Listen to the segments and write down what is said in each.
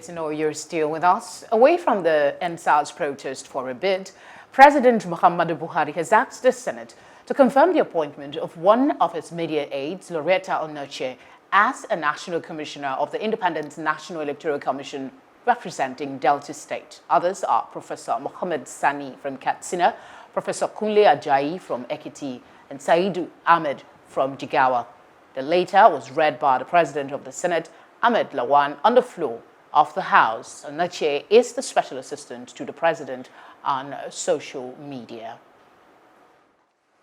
Good to know you're still with us. Away from the NSAS protest for a bit, President Muhammadu Buhari has asked the Senate to confirm the appointment of one of his media aides, Lauretta Onochie, as a National Commissioner of the Independent National Electoral Commission representing Delta State. Others are Professor Mohammed Sani from Katsina, Professor Kunle Ajayi from Ekiti, and Saidu Ahmed from Jigawa. The latter was read by the President of the Senate, Ahmed Lawan, on the floor of the House. Onochie is the Special Assistant to the President on social media.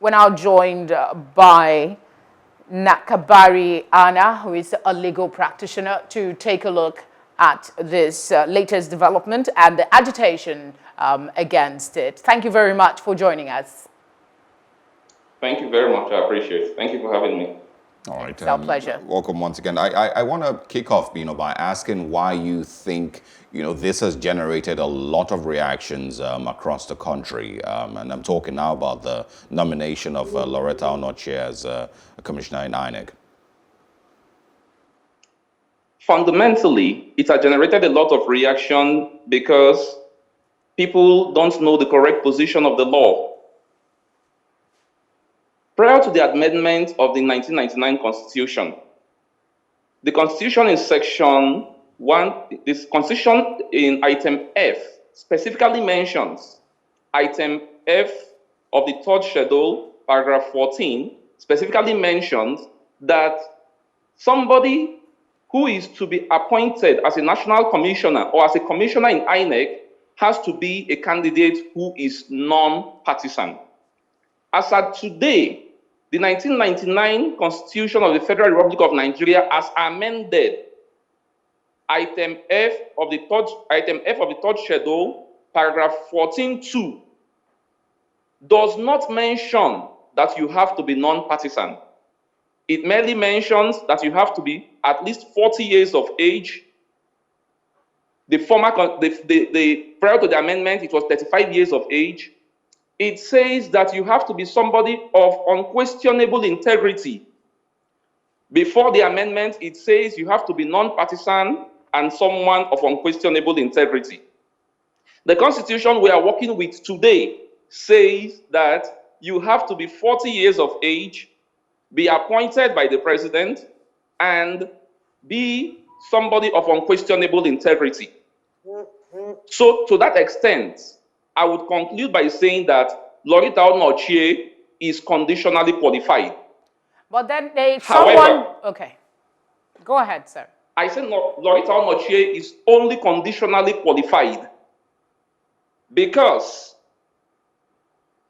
We're now joined by Nekabari Anah, who is a legal practitioner, to take a look at this latest development and the agitation against it. Thank you very much for joining us. Thank you very much. I appreciate it. Thank you for having me. All right. It's our pleasure. Welcome once again. I want to kick off, by asking why you think, this has generated a lot of reactions across the country. And I'm talking now about the nomination of Lauretta Onochie as a commissioner in INEC. Fundamentally, it has generated a lot of reaction because people don't know the correct position of the law. Prior to the amendment of the 1999 Constitution, the Constitution in Section 1, this Constitution in Item F specifically mentions, Item F of the third schedule, paragraph 14, specifically mentions that somebody who is to be appointed as a national commissioner or as a commissioner in INEC has to be a candidate who is non-partisan. As at today, the 1999 Constitution of the Federal Republic of Nigeria, as amended, Item F of the third schedule, paragraph 14(2), does not mention that you have to be non-partisan. It merely mentions that you have to be at least 40 years of age. Prior to the amendment, it was 35 years of age. It says that you have to be somebody of unquestionable integrity. Before the amendment, it says you have to be non-partisan and someone of unquestionable integrity. The Constitution we are working with today says that you have to be 40 years of age, be appointed by the President, and be somebody of unquestionable integrity. So to that extent, I would conclude by saying that Lauretta Onochie is conditionally qualified. But then they, However, okay, go ahead, sir. I said Lauretta Onochie is only conditionally qualified because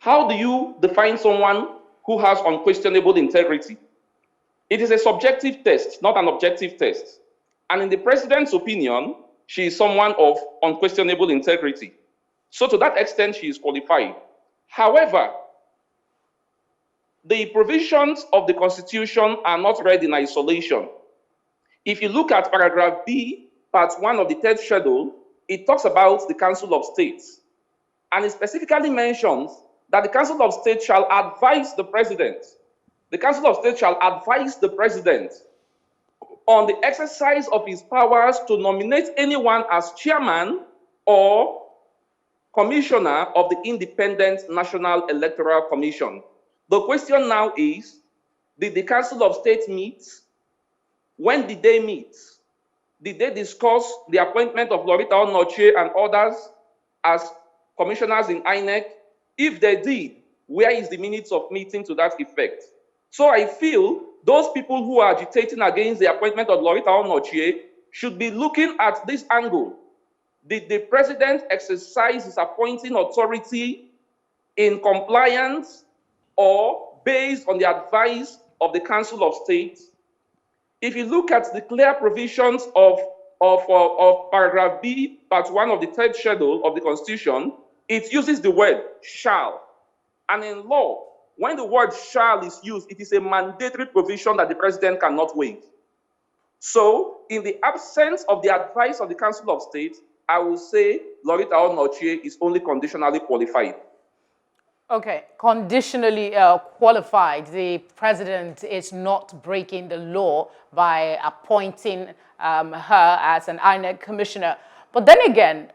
how do you define someone who has unquestionable integrity? It is a subjective test, not an objective test. And in the President's opinion, she is someone of unquestionable integrity. So to that extent, she is qualified. However, the provisions of the Constitution are not read in isolation. If you look at paragraph B, part 1 of the third schedule, it talks about the Council of State. And it specifically mentions that the Council of State shall advise the President. The Council of State shall advise the President on the exercise of his powers to nominate anyone as chairman or commissioner of the Independent National Electoral Commission. The question now is, did the Council of State meet? When did they meet? Did they discuss the appointment of Lauretta Onochie and others as commissioners in INEC? If they did, where is the minutes of meeting to that effect? So I feel those people who are agitating against the appointment of Lauretta Onochie should be looking at this angle. Did the President exercise his appointing authority in compliance or based on the advice of the Council of State? If you look at the clear provisions of paragraph B, part 1 of the third schedule of the Constitution, it uses the word shall. And in law, when the word shall is used, it is a mandatory provision that the President cannot waive. So, in the absence of the advice of the Council of State, I will say Lauretta Onochie is only conditionally qualified. Okay, conditionally qualified. The president is not breaking the law by appointing her as an INEC commissioner. But then again,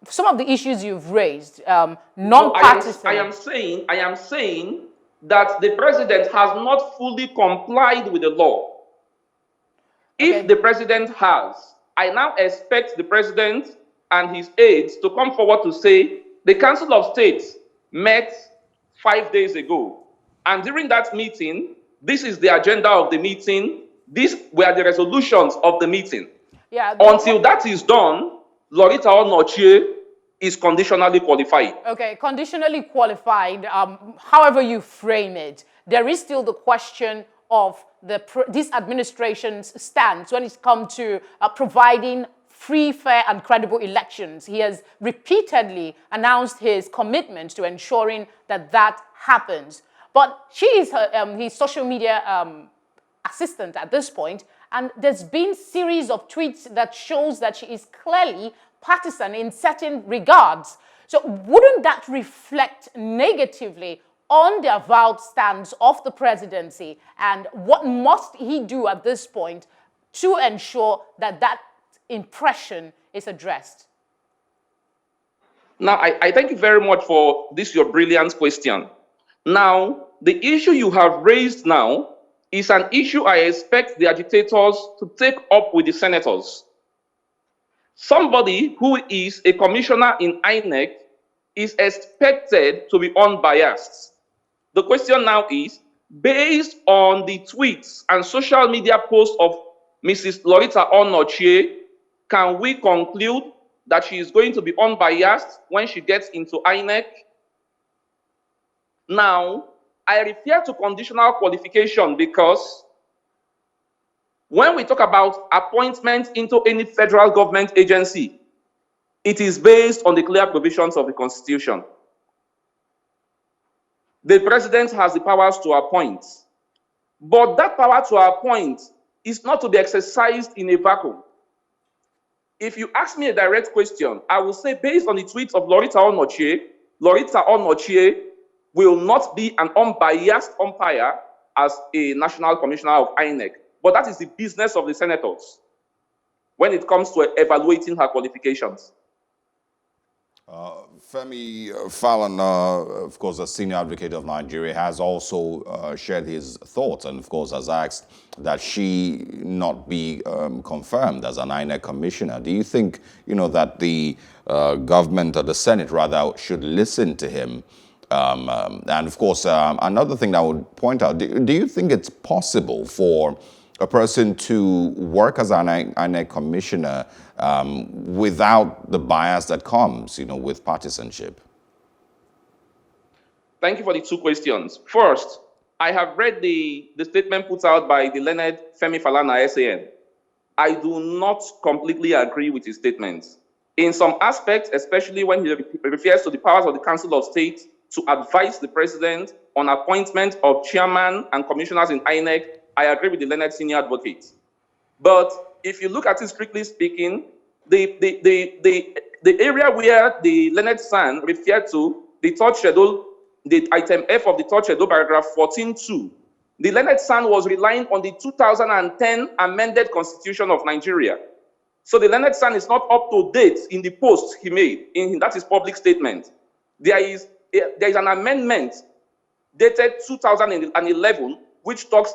some of the issues you've raised, non-partisan. I am saying that the president has not fully complied with the law. Okay. If the president has, I now expect the president and his aides to come forward to say the Council of State met 5 days ago. And during that meeting, this is the agenda of the meeting. These were the resolutions of the meeting. Yeah. Until that is done, Lauretta Onochie is conditionally qualified. Okay, conditionally qualified, however you frame it, there is still the question of this administration's stance when it's come to providing free, fair, and credible elections. He has repeatedly announced his commitment to ensuring that that happens. But she is his social media assistant at this point, and there's been series of tweets that shows that she is clearly partisan in certain regards. So wouldn't that reflect negatively on the avowed stance of the presidency? And what must he do at this point to ensure that that impression is addressed? Now, I thank you very much for this, your brilliant question. Now, the issue you have raised now is an issue I expect the agitators to take up with the senators. Somebody who is a commissioner in INEC is expected to be unbiased. The question now is, based on the tweets and social media posts of Mrs. Lauretta Onochie, can we conclude that she is going to be unbiased when she gets into INEC? Now, I refer to conditional qualification because when we talk about appointment into any federal government agency, it is based on the clear provisions of the Constitution. The president has the powers to appoint, but that power to appoint is not to be exercised in a vacuum. If you ask me a direct question, I will say, based on the tweets of Lauretta Onochie will not be an unbiased umpire as a national commissioner of INEC. But that is the business of the senators when it comes to evaluating her qualifications. Femi Fallon, of course, a senior advocate of Nigeria, has also shared his thoughts and, of course, has asked that she not be confirmed as an INEC commissioner. Do you think, that the government or the Senate, rather, should listen to him? And, of course, another thing I would point out, do you think it's possible for a person to work as an INEC commissioner without the bias that comes, with partisanship? Thank you for the two questions. First, I have read the statement put out by the learned Femi Falana SAN. I do not completely agree with his statements. In some aspects, especially when he refers to the powers of the Council of State to advise the president on appointment of chairman and commissioners in INEC, I agree with the learned senior advocate. But if you look at it strictly speaking, the area where the learned son referred to, the third schedule, the item F of the third schedule, paragraph 14.2, the learned son was relying on the 2010 amended Constitution of Nigeria. So the learned son is not up to date in the post he made, that is public statement. There is an amendment dated 2011, which takes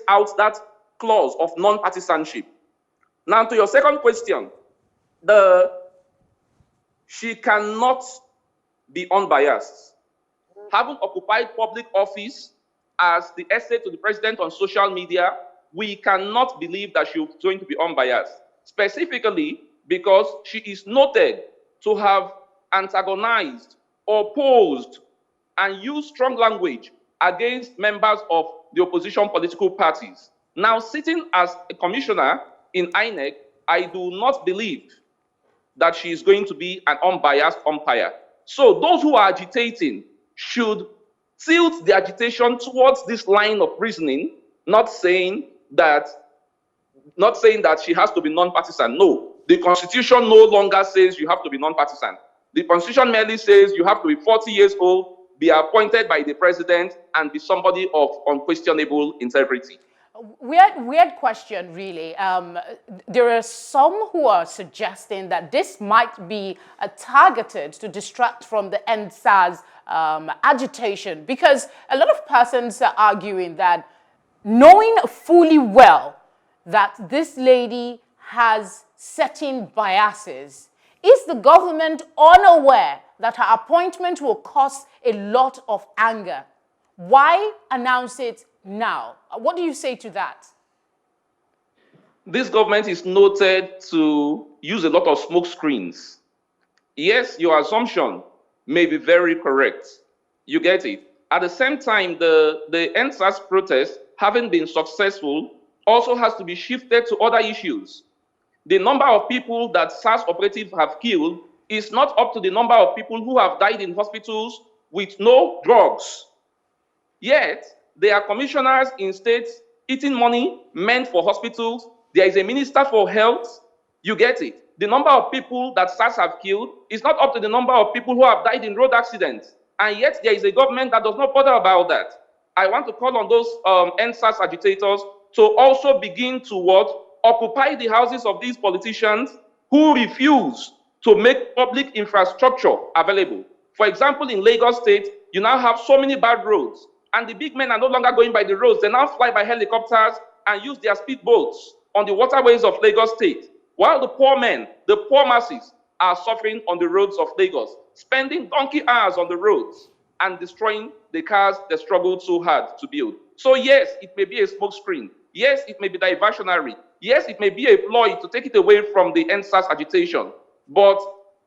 out that clause of non-partisanship. Now, to your second question, she cannot be unbiased. Having occupied public office as the essay to the president on social media, we cannot believe that she is going to be unbiased, specifically because she is noted to have antagonized, opposed, and used strong language against members of the opposition political parties. Now, sitting as a commissioner in INEC, I do not believe that she is going to be an unbiased umpire. So those who are agitating should tilt the agitation towards this line of reasoning, not saying that she has to be non-partisan. No, the Constitution no longer says you have to be non-partisan. The Constitution merely says you have to be 40 years old be appointed by the president, and be somebody of unquestionable integrity. Weird question, really. There are some who are suggesting that this might be targeted to distract from the NSAS agitation, because a lot of persons are arguing that, knowing fully well that this lady has certain biases, is the government unaware that her appointment will cause a lot of anger? Why announce it now? What do you say to that? This government is noted to use a lot of smoke screens. Yes, your assumption may be very correct. You get it. At the same time, the NSAS protest, having been successful, also has to be shifted to other issues. The number of people that SARS operatives have killed is not up to the number of people who have died in hospitals with no drugs. Yet, there are commissioners in states eating money meant for hospitals. There is a minister for health. You get it. The number of people that SARS have killed is not up to the number of people who have died in road accidents. And yet, there is a government that does not bother about that. I want to call on those NSAS agitators to also begin to occupy the houses of these politicians who refuse to make public infrastructure available. For example, in Lagos State, you now have so many bad roads, and the big men are no longer going by the roads. They now fly by helicopters and use their speedboats on the waterways of Lagos State, while the poor men, the poor masses, are suffering on the roads of Lagos, spending donkey hours on the roads and destroying the cars they struggled so hard to build. So yes, it may be a smokescreen. Yes, it may be diversionary. Yes, it may be a ploy to take it away from the NSAS agitation. But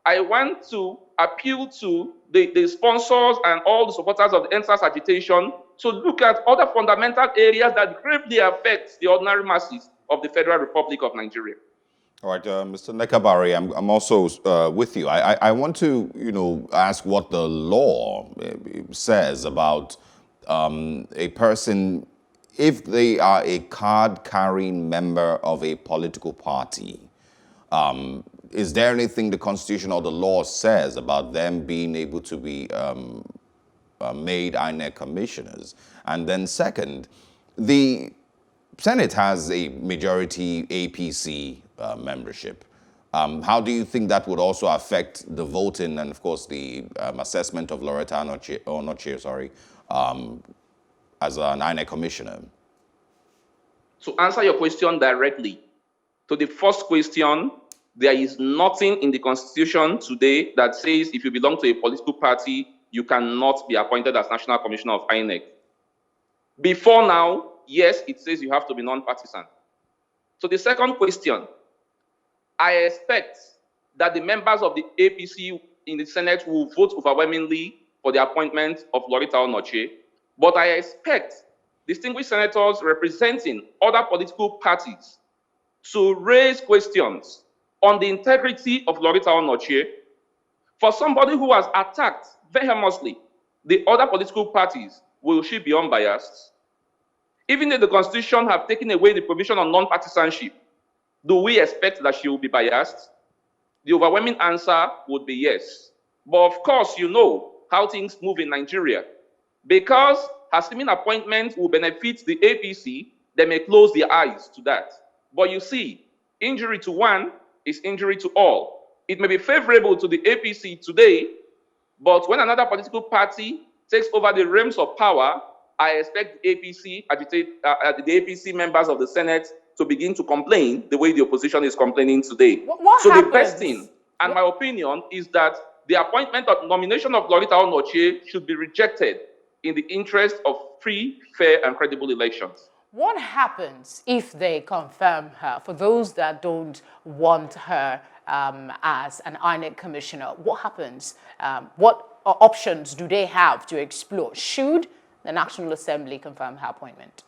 I want to appeal to the sponsors and all the supporters of the NSAS agitation to look at other fundamental areas that gravely affect the ordinary masses of the Federal Republic of Nigeria. All right, Mr. Nekabari, I'm also with you. I want to, ask what the law says about a person, if they are a card-carrying member of a political party. Is there anything the Constitution or the law says about them being able to be made INEC commissioners? And then second, the Senate has a majority APC membership. How do you think that would also affect the voting and, of course, the assessment of Lauretta Onochie, as an INEC commissioner? To answer your question directly, to the first question, there is nothing in the Constitution today that says if you belong to a political party, you cannot be appointed as National Commissioner of INEC. Before now, yes, it says you have to be non-partisan. So the second question, I expect that the members of the APC in the Senate will vote overwhelmingly for the appointment of Lauretta Onochie, but I expect distinguished senators representing other political parties to raise questions on the integrity of Lauretta Onochie. For somebody who has attacked vehemently the other political parties, will she be unbiased? Even if the Constitution have taken away the provision on non-partisanship, do we expect that she will be biased? The overwhelming answer would be yes. But of course, you know how things move in Nigeria. Because her seeming appointment will benefit the APC, they may close their eyes to that. But you see, injury to one is injury to all. It may be favorable to the APC today, but when another political party takes over the realms of power, I expect the APC members of the Senate to begin to complain the way the opposition is complaining today. What so happens? The best thing, and my opinion, is that the appointment or nomination of Lauretta Onochie should be rejected in the interest of free, fair, and credible elections. What happens if they confirm her? For those that don't want her as an INEC commissioner, what happens? What options do they have to explore? Should the National Assembly confirm her appointment?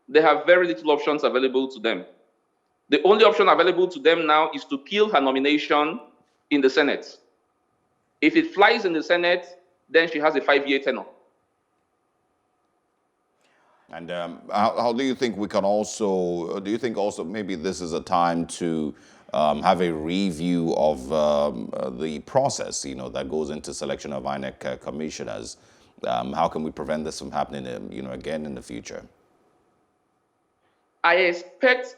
They have very little options available to them. The only option available to them now is to kill her nomination in the Senate. If it flies in the Senate, then she has a 5-year tenure. And how do you think we can also, do you think also maybe this is a time to have a review of the process, that goes into selection of INEC commissioners? How can we prevent this from happening, again in the future? I expect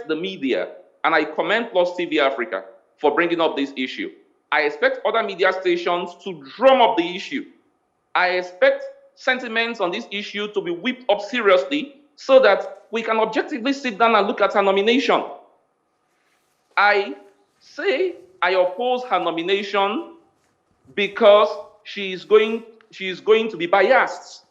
the media, and I commend Plus TV Africa for bringing up this issue. I expect other media stations to drum up the issue. I expect sentiments on this issue to be whipped up seriously so that we can objectively sit down and look at her nomination. I say I oppose her nomination because she is going to be biased.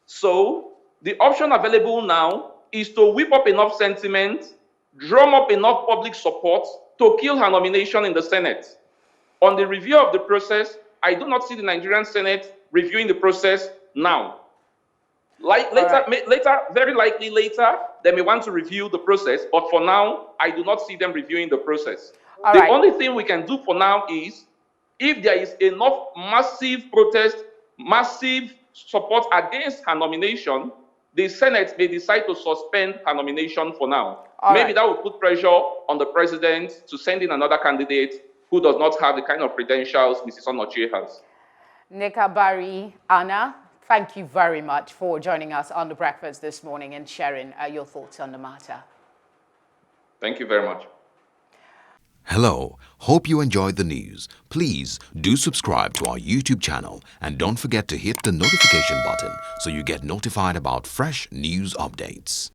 So the option available now is to whip up enough sentiment, drum up enough public support to kill her nomination in the Senate. On the review of the process, I do not see the Nigerian Senate reviewing the process now. Very likely later, they may want to review the process, but for now, I do not see them reviewing the process. The only thing we can do for now is, if there is enough massive protest, massive support against her nomination, the Senate may decide to suspend her nomination for now. Maybe that will put pressure on the president to send in another candidate who does not have the kind of credentials Mrs. Onochie has. Nekabari, Anah, thank you very much for joining us on The Breakfast this morning and sharing your thoughts on the matter. Thank you very much. Hello, hope you enjoyed the news. Please do subscribe to our YouTube channel and don't forget to hit the notification button so you get notified about fresh news updates.